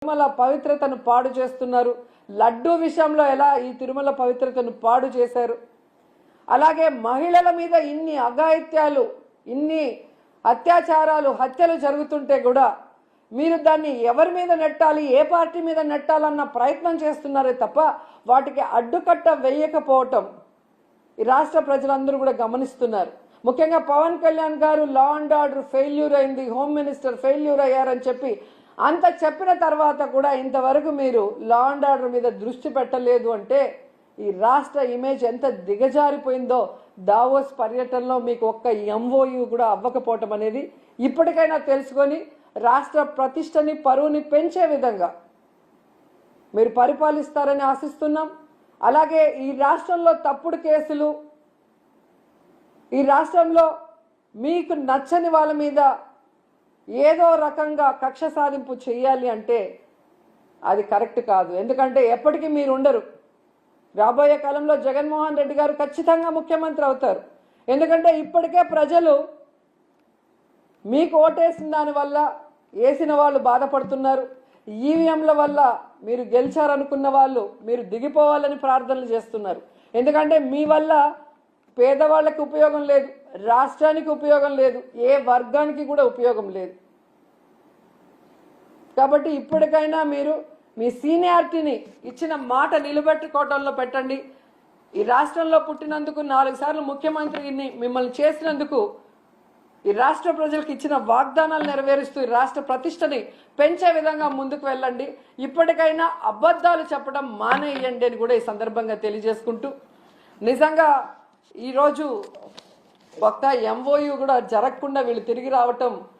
తిరుమల పవిత్రతను పాడు చేస్తున్నారు. లడ్డూ విషయంలో ఎలా ఈ తిరుమల పవిత్రతను పాడు చేశారు. అలాగే మహిళల మీద ఇన్ని అఘాయిత్యాలు, ఇన్ని అత్యాచారాలు, హత్యలు జరుగుతుంటే కూడా మీరు దాన్ని ఎవరి మీద నెట్టాలి, ఏ పార్టీ మీద నెట్టాలన్న ప్రయత్నం చేస్తున్నారే తప్ప వాటికి అడ్డుకట్ట వేయకపోవటం ఈ రాష్ట్ర ప్రజలందరూ కూడా గమనిస్తున్నారు. ముఖ్యంగా పవన్ కళ్యాణ్ గారు లా అండ్ ఆర్డర్ ఫెయిల్యూర్ అయింది, హోమ్ మినిస్టర్ ఫెయిల్యూర్ అయ్యారని చెప్పి అంత చెప్పిన తర్వాత కూడా ఇంతవరకు మీరు లా అండ్ ఆర్డర్ మీద దృష్టి పెట్టలేదు అంటే ఈ రాష్ట్ర ఇమేజ్ ఎంత దిగజారిపోయిందో దావోస్ పర్యటనలో మీకు ఒక్క ఎంఓయూ కూడా అవ్వకపోవటం అనేది ఇప్పటికైనా తెలుసుకొని రాష్ట్ర ప్రతిష్టని, పరువుని పెంచే విధంగా మీరు పరిపాలిస్తారని ఆశిస్తున్నాం. అలాగే ఈ రాష్ట్రంలో తప్పుడు కేసులు, ఈ రాష్ట్రంలో మీకు నచ్చని వాళ్ళ మీద ఏదో రకంగా కక్ష సాధింపు చేయాలి అంటే అది కరెక్ట్ కాదు. ఎందుకంటే ఎప్పటికీ మీరు ఉండరు. రాబోయే కాలంలో జగన్మోహన్ రెడ్డి గారు ఖచ్చితంగా ముఖ్యమంత్రి అవుతారు. ఎందుకంటే ఇప్పటికే ప్రజలు మీకు ఓటేసిన దానివల్ల వేసిన వాళ్ళు బాధపడుతున్నారు. ఈవీఎంల వల్ల మీరు గెలిచారనుకున్న వాళ్ళు మీరు దిగిపోవాలని ప్రార్థనలు చేస్తున్నారు. ఎందుకంటే మీ వల్ల పేదవాళ్ళకి ఉపయోగం లేదు, రాష్ట్రానికి ఉపయోగం లేదు, ఏ వర్గానికి కూడా ఉపయోగం లేదు. కాబట్టి ఇప్పటికైనా మీరు మీ సీనియారిటీని ఇచ్చిన మాట నిలబెట్టుకోవడంలో పెట్టండి. ఈ రాష్ట్రంలో పుట్టినందుకు 4 సార్లు ముఖ్యమంత్రిని మిమ్మల్ని చేసినందుకు ఈ రాష్ట్ర ప్రజలకు ఇచ్చిన వాగ్దానాలు నెరవేరుస్తూ ఈ రాష్ట్ర ప్రతిష్టని పెంచే విధంగా ముందుకు వెళ్ళండి. ఇప్పటికైనా అబద్ధాలు చెప్పడం మానేయండి అని కూడా ఈ సందర్భంగా తెలియజేసుకుంటూ, నిజంగా ఈరోజు ఒక్క ఎంఓయూ కూడా జరగకుండా వీళ్ళు తిరిగి రావటం